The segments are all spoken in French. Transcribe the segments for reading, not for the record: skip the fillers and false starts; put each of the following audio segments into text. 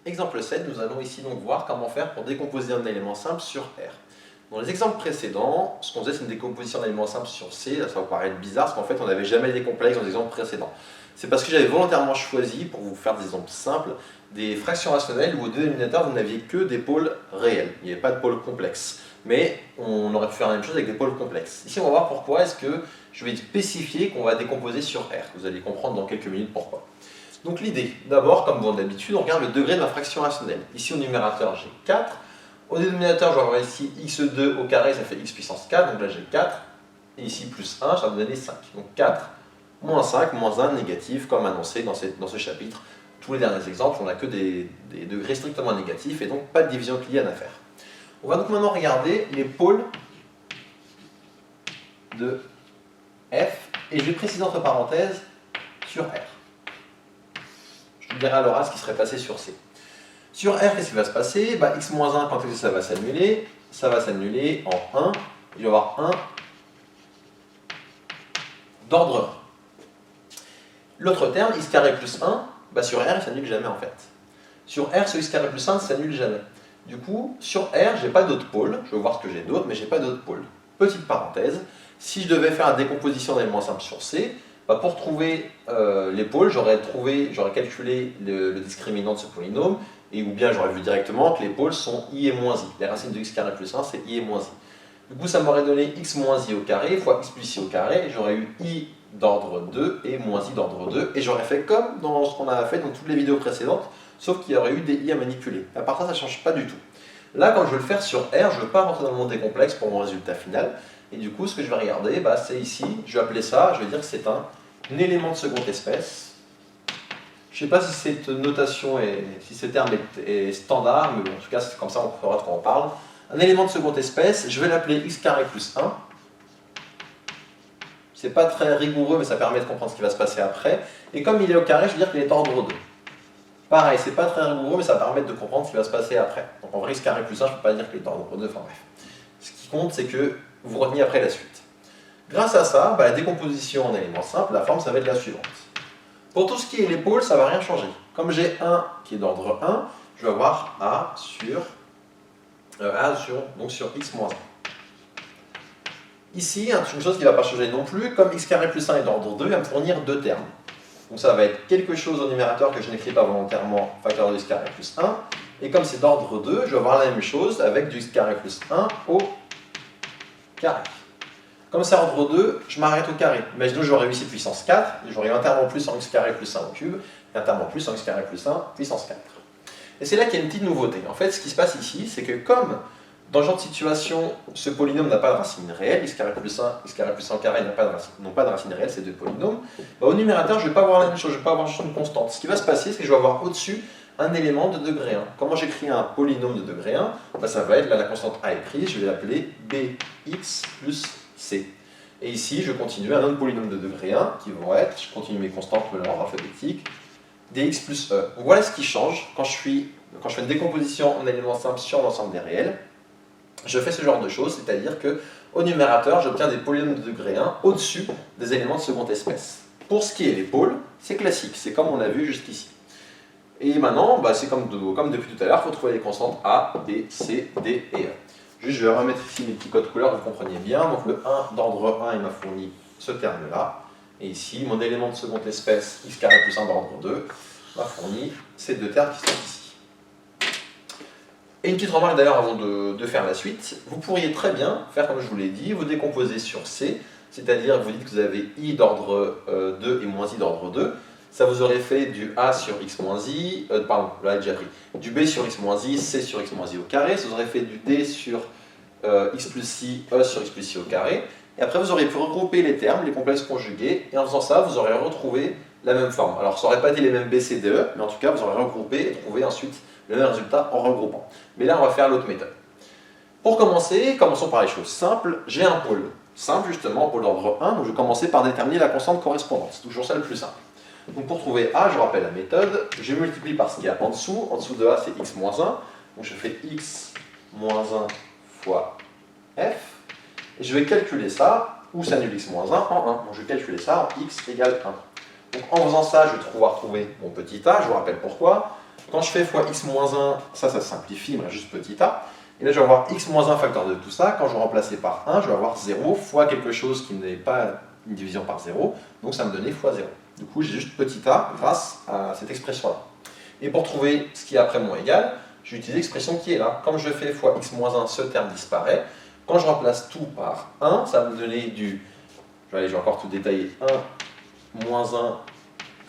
Exemple 7, nous allons ici donc voir comment faire pour décomposer un élément simple sur R. Dans les exemples précédents, ce qu'on faisait c'est une décomposition d'éléments simples sur C. Là, ça va vous paraître bizarre parce qu'en fait on n'avait jamais des complexes dans les exemples précédents. C'est parce que j'avais volontairement choisi, pour vous faire des exemples simples, des fractions rationnelles où au dénominateur vous n'aviez que des pôles réels. Il n'y avait pas de pôles complexes. Mais on aurait pu faire la même chose avec des pôles complexes. Ici on va voir pourquoi est-ce que je vais spécifier qu'on va décomposer sur R. Vous allez comprendre dans quelques minutes pourquoi. Donc l'idée, d'abord, comme d'habitude, on regarde le degré de ma fraction rationnelle. Ici au numérateur j'ai 4, au dénominateur je vais avoir ici x2 au carré, ça fait x puissance 4, donc là j'ai 4, et ici plus 1, ça va me donner 5. Donc 4 moins 5, moins 1, négatif, comme annoncé dans ce chapitre. Tous les derniers exemples, on n'a que des degrés strictement négatifs, et donc pas de division euclidienne à faire. On va donc maintenant regarder les pôles de F, et je vais préciser entre parenthèses sur R. Je vous dirai à l'oral ce qui serait passé sur C. Sur R, qu'est-ce qui va se passer? X-1, quand est-ce que ça va s'annuler? Ça va s'annuler en 1. Il va y avoir 1 d'ordre 1. L'autre terme, x carré plus 1, sur R, il ne s'annule jamais en fait. Sur R, ce x carré plus 1 ne s'annule jamais. Du coup, sur R, je n'ai pas d'autres pôles. Je vais voir ce que j'ai d'autres, mais je n'ai pas d'autres pôles. Petite parenthèse, si je devais faire la décomposition d'éléments simples sur C, pour trouver les pôles, j'aurais calculé le discriminant de ce polynôme, ou bien j'aurais vu directement que les pôles sont i et moins i. Les racines de x carré plus 1, c'est i et moins i. Du coup, ça m'aurait donné x moins i au carré fois x plus i au carré, et j'aurais eu i d'ordre 2 et moins i d'ordre 2, et j'aurais fait comme dans ce qu'on a fait dans toutes les vidéos précédentes, sauf qu'il y aurait eu des i à manipuler. À part ça ne change pas du tout. Là, quand je veux le faire sur R, je ne veux pas rentrer dans le monde des complexes pour mon résultat final, et du coup, ce que je vais regarder, c'est ici, je vais appeler ça, je vais dire que c'est un élément de seconde espèce. Je ne sais pas si cette notation, si ce terme est standard, mais bon, en tout cas, c'est comme ça, on saura de quoi on parle. Un élément de seconde espèce, je vais l'appeler x carré plus 1. C'est pas très rigoureux, mais ça permet de comprendre ce qui va se passer après. Et comme il est au carré, je veux dire qu'il est ordre 2. Pareil, c'est pas très rigoureux, mais ça permet de comprendre ce qui va se passer après. Donc en vrai, x carré plus 1, je ne peux pas dire qu'il est ordre 2, enfin bref. Ce qui compte, c'est que vous reteniez après la suite. Grâce à ça, la décomposition en éléments simples, la forme, ça va être la suivante. Pour tout ce qui est les pôles, ça ne va rien changer. Comme j'ai 1 qui est d'ordre 1, je vais avoir A sur x moins 1. Ici, une chose qui ne va pas changer non plus, comme x carré plus 1 est d'ordre 2, il va me fournir deux termes. Donc ça va être quelque chose au numérateur que je n'écris pas volontairement, facteur de x carré plus 1. Et comme c'est d'ordre 2, je vais avoir la même chose avec du x carré plus 1 au carré. Comme c'est ordre 2, je m'arrête au carré. Imaginons que j'aurais eu ici puissance 4, j'aurais eu un terme en plus en x carré plus 1 au cube, et un terme en plus en x carré plus 1 puissance 4. Et c'est là qu'il y a une petite nouveauté. En fait, ce qui se passe ici, c'est que comme dans ce genre de situation, ce polynôme n'a pas de racine réelle, x carré plus 1, x carré plus 1 carré n'ont pas de racine réelle, ces deux polynômes, au numérateur, je ne vais pas avoir la même chose, je ne vais pas avoir juste une constante. Ce qui va se passer, c'est que je vais avoir au-dessus un élément de degré 1. Comment j'écris un polynôme de degré 1? Ça va être, là la constante a est prise, je vais l'appeler bx plus c. Et ici, je continue un autre polynôme de degré 1 qui vont être, je continue mes constantes de l'ordre alphabétique, dx plus e. Donc voilà ce qui change quand je fais une décomposition en éléments simples sur l'ensemble des réels. Je fais ce genre de choses, c'est-à-dire qu'au numérateur, j'obtiens des polynômes de degré 1 au-dessus des éléments de seconde espèce. Pour ce qui est les pôles, c'est classique, c'est comme on a vu jusqu'ici. Et maintenant, c'est comme depuis tout à l'heure, il faut trouver les constantes A, B, C, D et E. Juste, je vais remettre ici mes petits codes couleurs, vous compreniez bien. Donc le 1 d'ordre 1, il m'a fourni ce terme-là. Et ici, mon élément de seconde espèce, x carré plus 1 d'ordre 2, m'a fourni ces deux termes qui sont ici. Et une petite remarque d'ailleurs avant de faire la suite, vous pourriez très bien faire comme je vous l'ai dit, vous décomposer sur C, c'est-à-dire vous dites que vous avez i d'ordre 2 et moins i d'ordre 2, ça vous aurait fait du a sur x moins i, pardon, là j'ai déjà pris, du b sur x moins i, c sur x moins i au carré, ça vous aurait fait du d sur x plus i, e sur x plus i au carré, et après vous auriez pu regrouper les termes, les complexes conjugués, et en faisant ça, vous aurez retrouvé la même forme. Alors ça n'aurait pas été les mêmes b, c, d, e, mais en tout cas vous aurez regroupé et trouvé ensuite le même résultat en regroupant. Mais là, on va faire l'autre méthode. Pour commencer, commençons par les choses simples. J'ai un pôle simple, justement, pôle d'ordre 1, donc je vais commencer par déterminer la constante correspondante. C'est toujours ça le plus simple. Donc pour trouver A, je rappelle la méthode, je multiplie par ce qu'il y a en dessous. En dessous de A, c'est x moins 1. Donc je fais x moins 1 fois f. Et je vais calculer ça, où s'annule x moins 1 en 1. Donc je vais calculer ça en x égale 1. Donc en faisant ça, je vais pouvoir trouver mon petit a. Je vous rappelle pourquoi. Quand je fais fois x moins 1, ça simplifie, il me reste juste petit a. Et là, je vais avoir x moins 1 facteur de tout ça. Quand je vais remplacer par 1, je vais avoir 0 fois quelque chose qui n'est pas une division par 0. Donc ça me donnait fois 0. Du coup, j'ai juste petit a grâce à cette expression-là. Et pour trouver ce qui est après moins égal, je vais utiliser l'expression qui est là. Comme je fais fois x moins 1, ce terme disparaît. Quand je remplace tout par 1, ça va me donner du... je vais encore tout détailler. 1 moins 1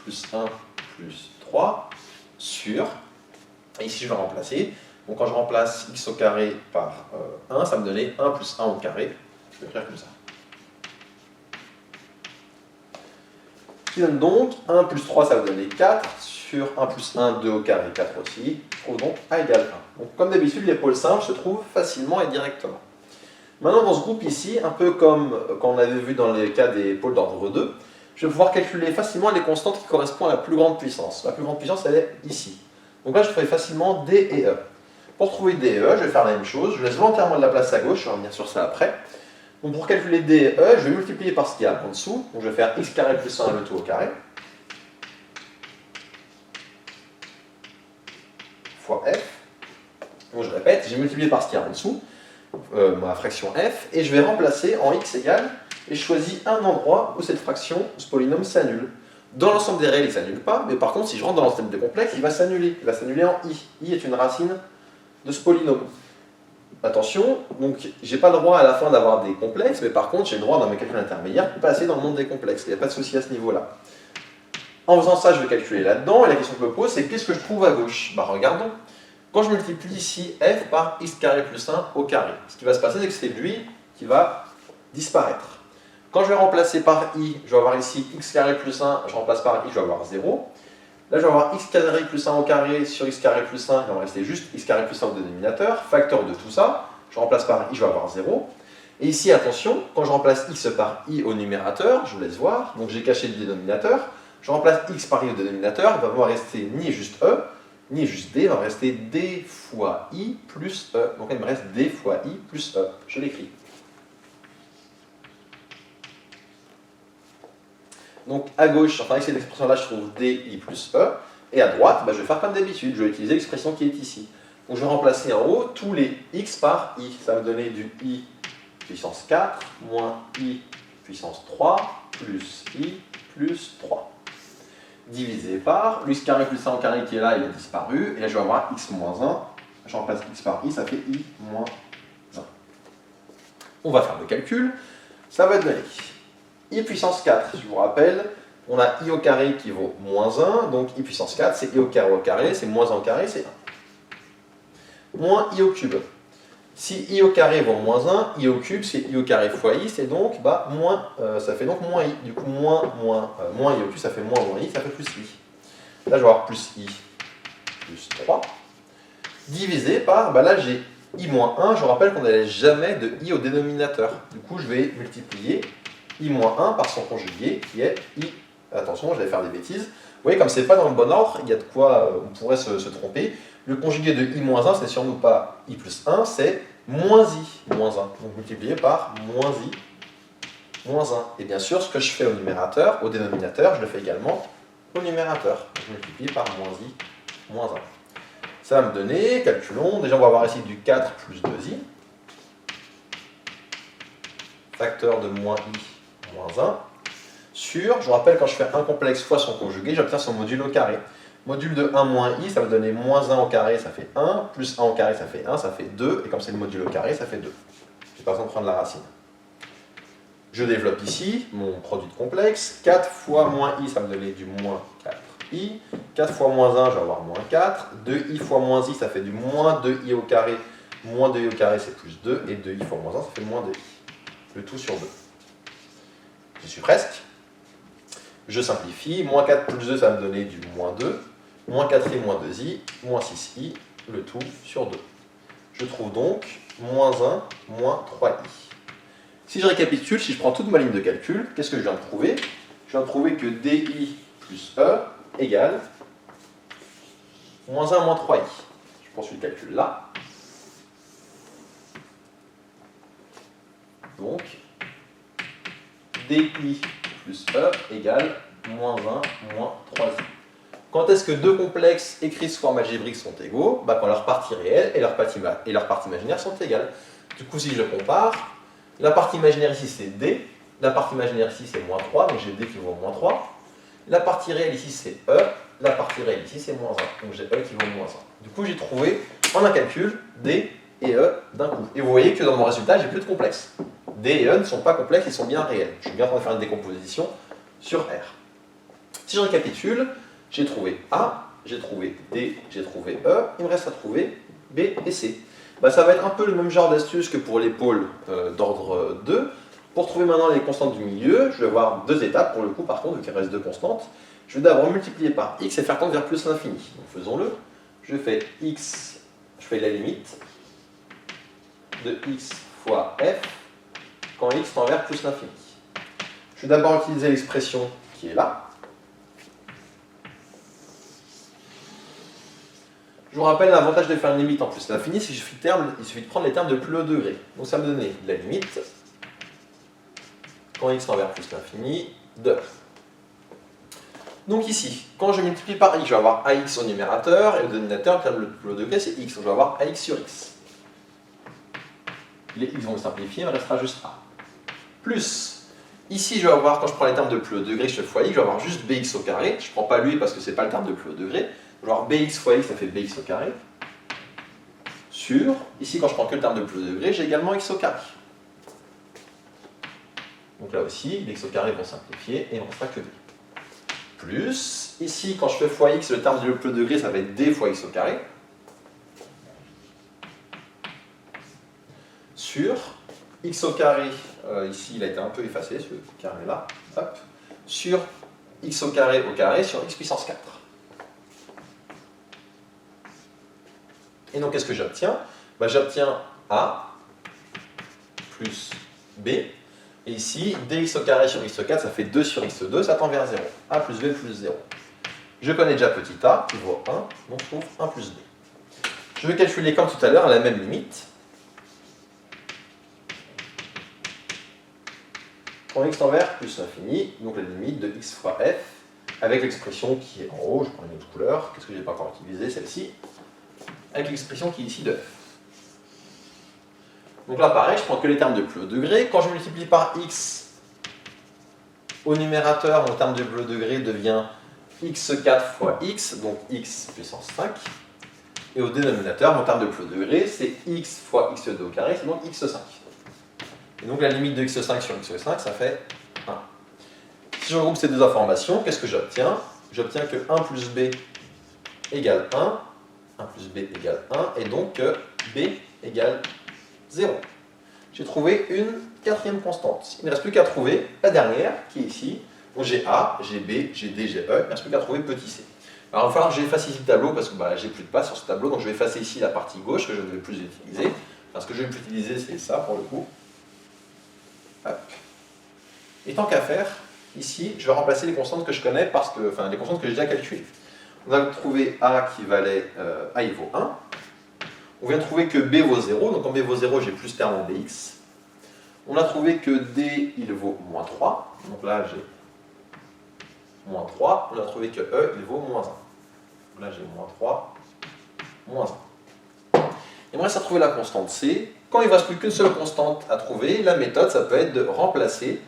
plus 1 plus 3 sur... et ici, je vais remplacer. Donc quand je remplace x au carré par 1, ça me donnait 1 plus 1 au carré. Je vais écrire comme ça. Ce qui donne donc 1 plus 3, ça va donner 4, sur 1 plus 1, 2 au carré, 4 aussi. Je trouve donc a égale 1. Donc comme d'habitude, les pôles simples se trouvent facilement et directement. Maintenant, dans ce groupe ici, un peu comme quand on avait vu dans les cas des pôles d'ordre 2, je vais pouvoir calculer facilement les constantes qui correspondent à la plus grande puissance. La plus grande puissance, elle est ici. Donc là, je ferai facilement D et E. Pour trouver D et E, je vais faire la même chose. Je laisse volontairement de la place à gauche, je vais revenir sur ça après. Donc pour calculer D et E, je vais multiplier par ce qu'il y a en dessous. Donc je vais faire x carré plus 1 le tout au carré. Fois f. Donc je répète, j'ai multiplié par ce qu'il y a en dessous, ma fraction f, et je vais remplacer en x égale, et je choisis un endroit où cette fraction, ce polynôme, s'annule. Dans l'ensemble des réels, il ne s'annule pas, mais par contre, si je rentre dans l'ensemble des complexes, il va s'annuler. Il va s'annuler en i. I est une racine de ce polynôme. Attention, donc j'ai pas le droit à la fin d'avoir des complexes, mais par contre, j'ai le droit dans mes calculs intermédiaires de passer dans le monde des complexes. Il n'y a pas de souci à ce niveau-là. En faisant ça, je vais calculer là-dedans, et la question que je me pose, c'est qu'est-ce que je trouve à gauche? Bah regardons. Quand je multiplie ici f par x carré plus 1 au carré, ce qui va se passer, c'est que c'est lui qui va disparaître. Quand je vais remplacer par i, je vais avoir ici x carré plus 1, je remplace par i, je vais avoir 0. Là, je vais avoir x carré plus 1 au carré sur x carré plus 1, il va me rester juste x carré plus 1 au dénominateur, facteur de tout ça, je remplace par i, je vais avoir 0. Et ici, attention, quand je remplace x par i au numérateur, je vous laisse voir, donc j'ai caché le dénominateur, je remplace x par i au dénominateur, il va me rester ni juste e, ni juste d, il va me rester d fois i plus e. Donc il me reste d fois i plus e. Je l'écris. Donc à gauche, enfin avec cette expression-là, je trouve di plus e. Et à droite, je vais faire comme d'habitude, je vais utiliser l'expression qui est ici. Donc je vais remplacer en haut tous les x par i. Ça va me donner du i puissance 4 moins i puissance 3 plus i plus 3. Divisé par x carré plus 1 au carré qui est là, il a disparu. Et là, je vais avoir x moins 1. Je remplace x par i, ça fait i moins 1. On va faire le calcul. Ça va donner i puissance 4. Je vous rappelle, on a i au carré qui vaut moins 1. Donc i puissance 4, c'est i au carré, c'est moins 1 au carré, c'est 1. Moins i au cube. Si i au carré vaut moins 1, i au cube, c'est i au carré fois i, c'est donc moins, ça fait donc moins i. Du coup, moins i au cube, ça fait moins i, ça fait plus i. Là, je vais avoir plus i plus 3, divisé par, là j'ai i moins 1, je vous rappelle qu'on n'allait jamais de i au dénominateur. Du coup, je vais multiplier i moins 1 par son conjugué, qui est i. Attention, je vais faire des bêtises. Vous voyez, comme c'est pas dans le bon ordre, il y a de quoi on pourrait se tromper. Le conjugué de i moins 1, c'est sur nous pas i plus 1, c'est moins i moins 1. Donc multiplié par moins i moins 1. Et bien sûr, ce que je fais au numérateur, au dénominateur, je le fais également au numérateur. Donc multiplié par moins i moins 1. Ça va me donner, calculons, déjà on va avoir ici du 4 plus 2i. Facteur de moins i moins 1. Sur, je vous rappelle, quand je fais un complexe fois son conjugué, j'obtiens son module au carré. Module de 1 moins i, ça va donner moins 1 au carré, ça fait 1, plus 1 au carré, ça fait 1, ça fait 2, et comme c'est le module au carré, ça fait 2. Je n'ai pas besoin de prendre la racine. Je développe ici mon produit de complexe. 4 fois moins i, ça me donner du moins 4i. 4 fois moins 1, je vais avoir moins 4. 2i fois moins i, ça fait du moins 2i au carré. Moins 2i au carré, c'est plus 2. Et 2i fois moins 1, ça fait moins 2i. Le tout sur 2. J'y suis presque. Je simplifie. Moins 4 plus 2, ça va me donner du moins 2. Moins 4i, moins 2i, moins 6i, le tout sur 2. Je trouve donc moins 1, moins 3i. Si je récapitule, si je prends toute ma ligne de calcul, qu'est-ce que je viens de trouver? Je viens de trouver que di plus e égale moins 1, moins 3i. Je poursuis le calcul là. Donc, di plus e égale moins 1, moins 3i. Quand est-ce que deux complexes écrits sous forme algébrique sont égaux? Bah, quand leur partie réelle et leur partie imaginaire sont égales. Du coup, si je compare, la partie imaginaire ici c'est D, la partie imaginaire ici c'est moins 3, donc j'ai D qui vaut moins 3. La partie réelle ici c'est E, la partie réelle ici c'est moins 1, donc j'ai E qui vaut moins 1. Du coup, j'ai trouvé en un calcul D et E d'un coup. Et vous voyez que dans mon résultat, j'ai plus de complexes. D et E ne sont pas complexes, ils sont bien réels. Je suis bien en train de faire une décomposition sur R. Si je récapitule, j'ai trouvé A, j'ai trouvé D, j'ai trouvé E, il me reste à trouver B et C. Bah, ça va être un peu le même genre d'astuce que pour les pôles d'ordre 2. Pour trouver maintenant les constantes du milieu, je vais avoir deux étapes pour le coup, par contre, vu qu'il reste deux constantes. Je vais d'abord multiplier par x et faire tendre vers plus l'infini. Donc faisons-le. Je fais x, je fais la limite de x fois f quand x tend vers plus l'infini. Je vais d'abord utiliser l'expression qui est là. Je vous rappelle l'avantage de faire une limite en plus l'infini, c'est qu'il suffit de prendre les termes de plus haut degré. Donc ça me donnait la limite, quand x tend vers plus l'infini, de. Donc ici, quand je multiplie par x, je vais avoir ax au numérateur, et au dénominateur, le terme le plus haut degré, c'est x. Donc je vais avoir ax sur x. Les x vont simplifier, il me restera juste a. Plus, ici je vais avoir, quand je prends les termes de plus haut degré, je fais fois x, je vais avoir juste bx au carré. Je ne prends pas lui parce que ce n'est pas le terme de plus haut degré. Je vais avoir bx fois x, ça fait bx au carré. Sur, ici quand je prends que le terme de plus haut degré, j'ai également x au carré. Donc là aussi, les x au carré vont simplifier et il ne restera que b. Plus, ici quand je fais fois x, le terme de plus haut degré, ça va être d fois x au carré. Sur x au carré, ici il a été un peu effacé, ce carré là, hop, sur x au carré sur x puissance 4. Et donc qu'est-ce que j'obtiens? Bah, j'obtiens a plus b, et ici dx au carré sur x au 4, ça fait 2 sur x2, ça tend vers 0. a plus b plus 0. Je connais déjà petit a, qui vaut 1, donc je trouve 1 plus b. Je vais calculer comme tout à l'heure à la même limite. Quand x tend vers plus l'infini, donc la limite de x fois f, avec l'expression qui est en haut, je prends une autre couleur, qu'est-ce que je n'ai pas encore utilisé, celle-ci, avec l'expression qui est ici de f. Donc là pareil, je prends que les termes de plus haut degré, quand je multiplie par x au numérateur, mon terme de plus haut degré devient x4 fois x, donc x puissance 5, et au dénominateur, mon terme de plus haut degré, c'est x fois x2 au carré, c'est donc x5. Et donc la limite de x5 sur x5, ça fait 1. Si je regroupe ces deux informations, qu'est-ce que j'obtiens? J'obtiens que 1 plus b égale 1, 1 plus b égale 1, et donc b égale 0. J'ai trouvé une quatrième constante. Il ne reste plus qu'à trouver la dernière, qui est ici. Donc j'ai a, j'ai b, j'ai d, j'ai e, il ne reste plus qu'à trouver petit c. Alors il va falloir que j'efface ici le tableau, parce que j'ai plus de place sur ce tableau, donc je vais effacer ici la partie gauche, que je ne vais plus utiliser. Enfin, ce que je vais plus utiliser, c'est ça, pour le coup. Hop. Et tant qu'à faire, ici, je vais remplacer les constantes que je connais, enfin les constantes que j'ai déjà calculées. On va trouver a qui valait, a il vaut 1. On vient de trouver que b vaut 0, donc quand b vaut 0, j'ai plus terme en bx. On a trouvé que d il vaut moins 3, donc là j'ai moins 3. On a trouvé que e il vaut moins 1. Donc là j'ai moins 3, moins 1. Il me reste à trouver la constante c. Quand il ne reste plus qu'une seule constante à trouver, la méthode, ça peut être de remplacer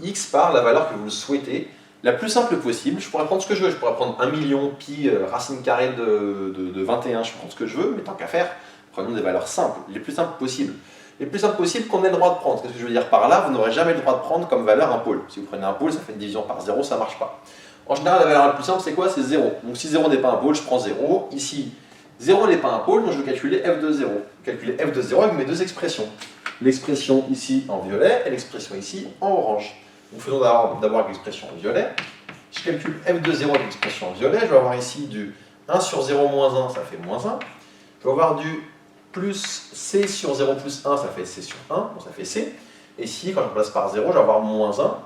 x par la valeur que vous souhaitez, la plus simple possible. Je pourrais prendre ce que je veux. Je pourrais prendre 1 million pi racine carrée de 21, je prends ce que je veux, mais tant qu'à faire, prenons des valeurs simples, les plus simples possibles. Les plus simples possibles qu'on ait le droit de prendre. Qu'est-ce que je veux dire par là? Vous n'aurez jamais le droit de prendre comme valeur un pôle. Si vous prenez un pôle, ça fait une division par 0, ça ne marche pas. En général, la valeur la plus simple, c'est quoi? C'est 0. Donc si 0 n'est pas un pôle, je prends 0. Ici, 0 n'est pas un pôle, donc je vais calculer f de 0. Je vais calculer f de 0 avec mes deux expressions. L'expression ici en violet et l'expression ici en orange. Donc faisons d'abord l'expression en violet. Je calcule f de 0 avec l'expression en violet. Je vais avoir ici du 1 sur 0 moins 1, ça fait moins 1. Je vais avoir du plus c sur 0 plus 1, ça fait c sur 1, donc ça fait c. Et ici, quand je remplace par 0, je vais avoir moins 1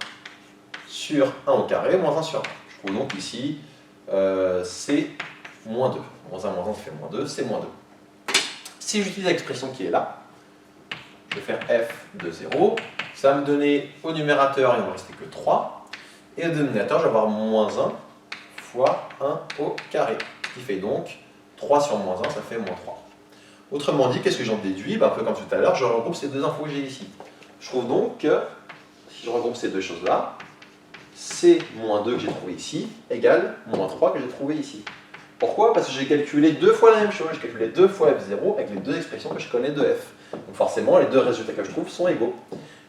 sur 1 au carré, moins 1 sur 1. Je trouve donc ici c moins 2. Moins 1 moins 1, ça fait moins 2, c'est moins 2. Si j'utilise l'expression qui est là, je vais faire f de 0. Ça va me donner au numérateur, il ne me restait que 3. Et au dénominateur, je vais avoir moins 1 fois 1 au carré. Ce qui fait donc 3 sur moins 1, ça fait moins 3. Autrement dit, qu'est-ce que j'en déduis? Un peu comme tout à l'heure, je regroupe ces deux infos que j'ai ici. Je trouve donc que, si je regroupe ces deux choses-là, C-2 que j'ai trouvé ici égale moins 3 que j'ai trouvé ici. Pourquoi? Parce que j'ai calculé deux fois la même chose, j'ai calculé deux fois f0 avec les deux expressions que je connais de f. Donc forcément, les deux résultats que je trouve sont égaux.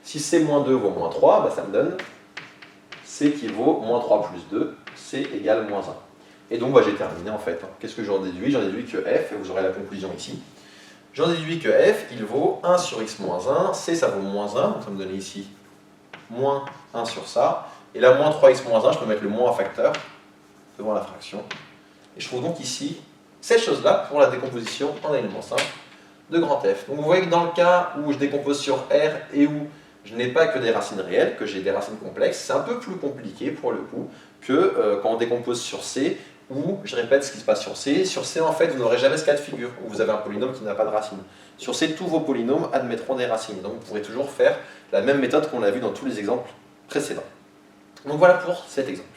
Si C-2 vaut moins 3, bah ça me donne C qui vaut moins 3 plus 2, C égale moins 1. Et donc bah, j'ai terminé en fait. Qu'est-ce que j'en déduis? J'en déduis que f, et vous aurez la conclusion ici. J'en déduis que f, il vaut 1 sur x moins 1, c ça vaut moins 1, donc ça me donne ici moins 1 sur ça. Et là, moins 3x moins 1, je peux mettre le moins en facteur devant la fraction. Et je trouve donc ici cette chose-là pour la décomposition en éléments simples de grand F. Donc vous voyez que dans le cas où je décompose sur R et où je n'ai pas que des racines réelles, que j'ai des racines complexes, c'est un peu plus compliqué pour le coup que quand on décompose sur C, où je répète ce qui se passe sur C. Sur C, en fait, vous n'aurez jamais ce cas de figure où vous avez un polynôme qui n'a pas de racine. Sur C, tous vos polynômes admettront des racines. Donc vous pourrez toujours faire la même méthode qu'on a vu dans tous les exemples précédents. Donc voilà pour cet exemple.